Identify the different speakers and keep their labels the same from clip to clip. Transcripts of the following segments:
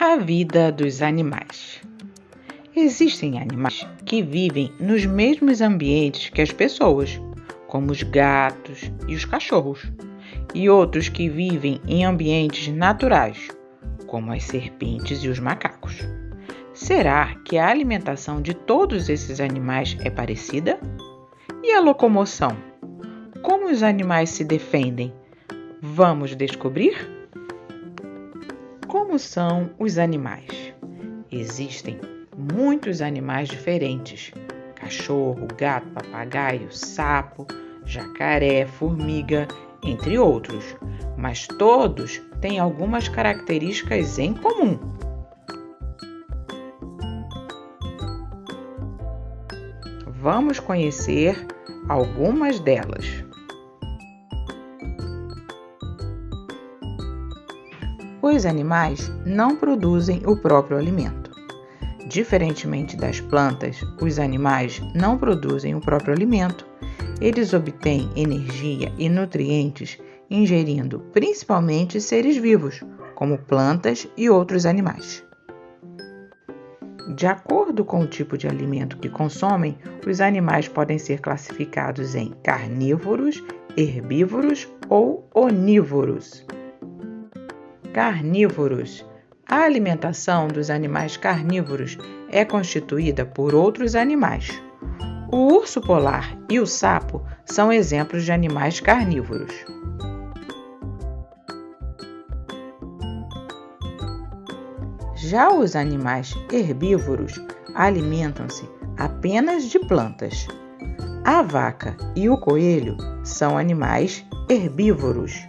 Speaker 1: A vida dos animais. Existem animais que vivem nos mesmos ambientes que as pessoas, como os gatos e os cachorros, e outros que vivem em ambientes naturais, como as serpentes e os macacos. Será que a alimentação de todos esses animais é parecida? E a locomoção? Como os animais se defendem? Vamos descobrir? Como são os animais? Existem muitos animais diferentes: cachorro, gato, papagaio, sapo, jacaré, formiga, entre outros, mas todos têm algumas características em comum. Vamos conhecer algumas delas. Os animais não produzem o próprio alimento. Diferentemente das plantas, os animais não produzem o próprio alimento. Eles obtêm energia e nutrientes ingerindo principalmente seres vivos, como plantas e outros animais. De acordo com o tipo de alimento que consomem, os animais podem ser classificados em carnívoros, herbívoros ou onívoros. Carnívoros. A alimentação dos animais carnívoros é constituída por outros animais. O urso polar e o sapo são exemplos de animais carnívoros. Já os animais herbívoros alimentam-se apenas de plantas. A vaca e o coelho são animais herbívoros.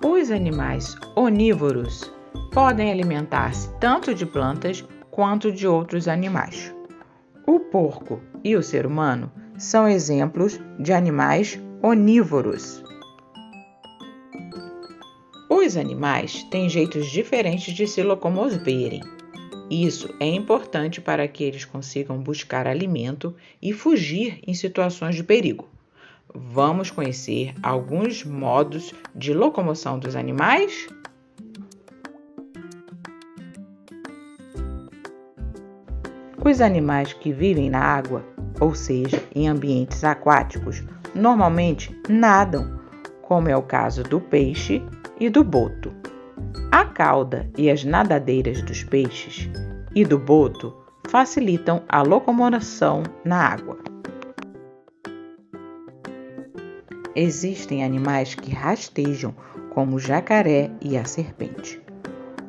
Speaker 1: Os animais onívoros podem alimentar-se tanto de plantas quanto de outros animais. O porco e o ser humano são exemplos de animais onívoros. Os animais têm jeitos diferentes de se locomoverem. Isso é importante para que eles consigam buscar alimento e fugir em situações de perigo. Vamos conhecer alguns modos de locomoção dos animais? Os animais que vivem na água, ou seja, em ambientes aquáticos, normalmente nadam, como é o caso do peixe e do boto. A cauda e as nadadeiras dos peixes e do boto facilitam a locomoção na água. Existem animais que rastejam, como o jacaré e a serpente.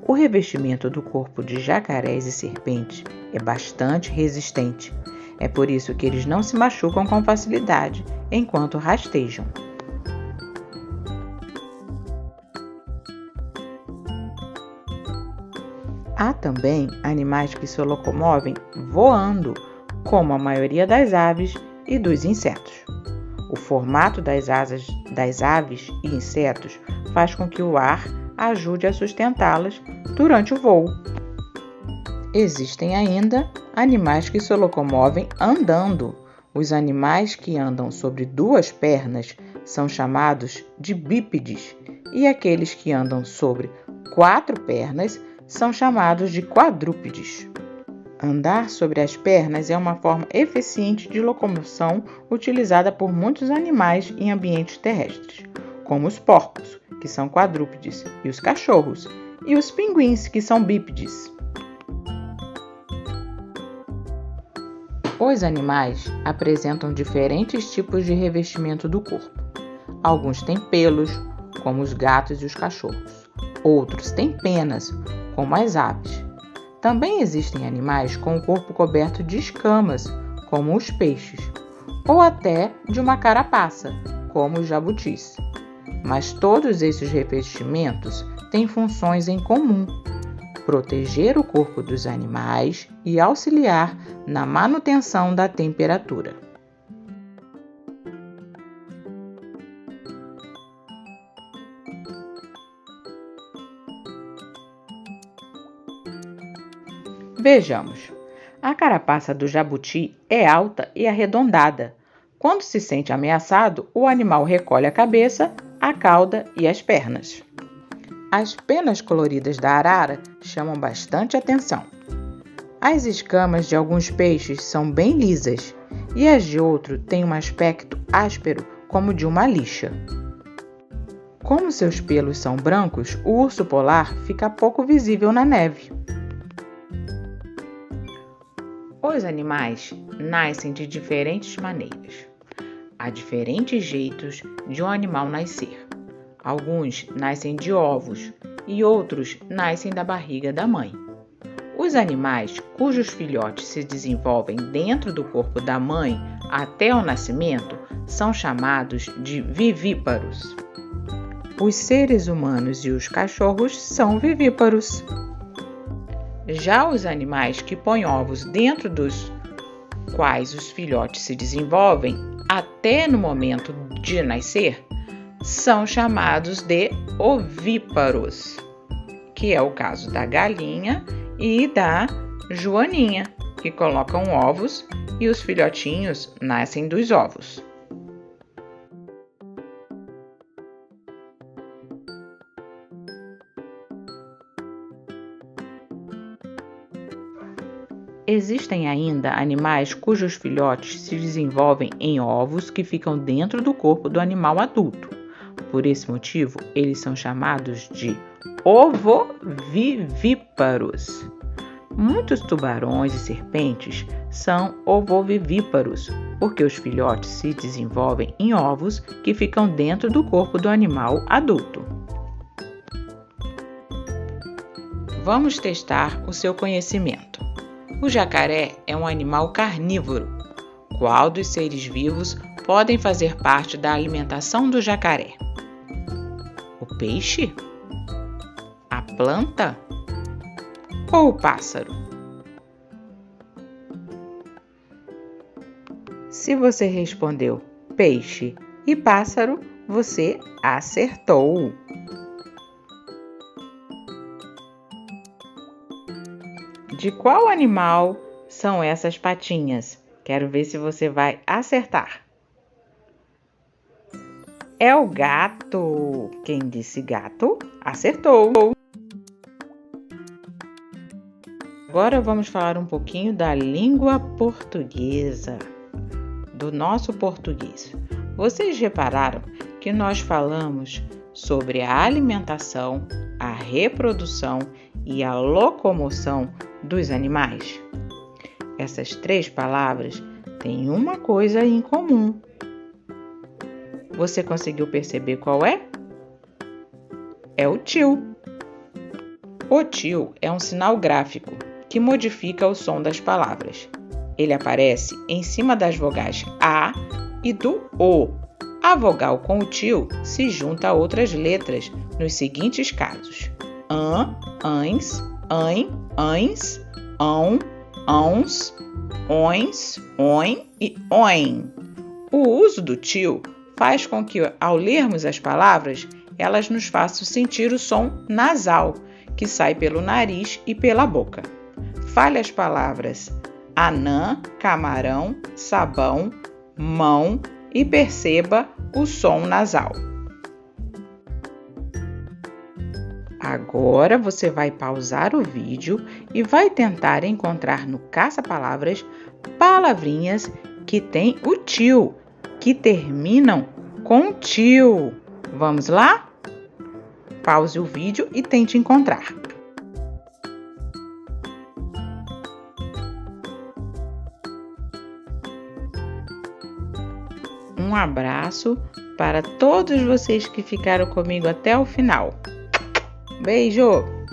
Speaker 1: O revestimento do corpo de jacarés e serpentes é bastante resistente. É por isso que eles não se machucam com facilidade enquanto rastejam. Há também animais que se locomovem voando, como a maioria das aves e dos insetos. O formato das asas das aves e insetos faz com que o ar ajude a sustentá-las durante o voo. Existem ainda animais que se locomovem andando. Os animais que andam sobre duas pernas são chamados de bípedes, e aqueles que andam sobre 4 pernas são chamados de quadrúpedes. Andar sobre as pernas é uma forma eficiente de locomoção utilizada por muitos animais em ambientes terrestres, como os porcos, que são quadrúpedes, e os cachorros, e os pinguins, que são bípedes. Os animais apresentam diferentes tipos de revestimento do corpo. Alguns têm pelos, como os gatos e os cachorros. Outros têm penas, como as aves. Também existem animais com o corpo coberto de escamas, como os peixes, ou até de uma carapaça, como os jabutis. Mas todos esses revestimentos têm funções em comum: proteger o corpo dos animais e auxiliar na manutenção da temperatura. Vejamos. A carapaça do jabuti é alta e arredondada. Quando se sente ameaçado, o animal recolhe a cabeça, a cauda e as pernas. As penas coloridas da arara chamam bastante atenção. As escamas de alguns peixes são bem lisas e as de outro têm um aspecto áspero, como de uma lixa. Como seus pelos são brancos, o urso polar fica pouco visível na neve. Os animais nascem de diferentes maneiras. Há diferentes jeitos de um animal nascer. Alguns nascem de ovos e outros nascem da barriga da mãe. Os animais cujos filhotes se desenvolvem dentro do corpo da mãe até o nascimento são chamados de vivíparos. Os seres humanos e os cachorros são vivíparos. Já os animais que põem ovos dentro dos quais os filhotes se desenvolvem até no momento de nascer são chamados de ovíparos, que é o caso da galinha e da joaninha, que colocam ovos e os filhotinhos nascem dos ovos. Existem ainda animais cujos filhotes se desenvolvem em ovos que ficam dentro do corpo do animal adulto. Por esse motivo, eles são chamados de ovovivíparos. Muitos tubarões e serpentes são ovovivíparos, porque os filhotes se desenvolvem em ovos que ficam dentro do corpo do animal adulto. Vamos testar o seu conhecimento. O jacaré é um animal carnívoro. Qual dos seres vivos podem fazer parte da alimentação do jacaré? O peixe? A planta? Ou o pássaro? Se você respondeu peixe e pássaro, você acertou! De qual animal são essas patinhas? Quero ver se você vai acertar. É o gato. Quem disse gato, acertou. Agora vamos falar um pouquinho da língua portuguesa, do nosso português. Vocês repararam que nós falamos sobre a alimentação, a reprodução e a locomoção dos animais? Essas 3 palavras têm uma coisa em comum. Você conseguiu perceber qual é? É o til. O til é um sinal gráfico que modifica o som das palavras. Ele aparece em cima das vogais A e do O. A vogal com o til se junta a outras letras nos seguintes casos: an, ans, ain, ans, ão, ãos, ões, oin e oin. O uso do til faz com que, ao lermos as palavras, elas nos façam sentir o som nasal, que sai pelo nariz e pela boca. Fale as palavras anã, camarão, sabão, mão e perceba o som nasal. Agora você vai pausar o vídeo e vai tentar encontrar no caça-palavras palavrinhas que têm o til, que terminam com til. Vamos lá? Pause o vídeo e tente encontrar. Um abraço para todos vocês que ficaram comigo até o final. Beijo!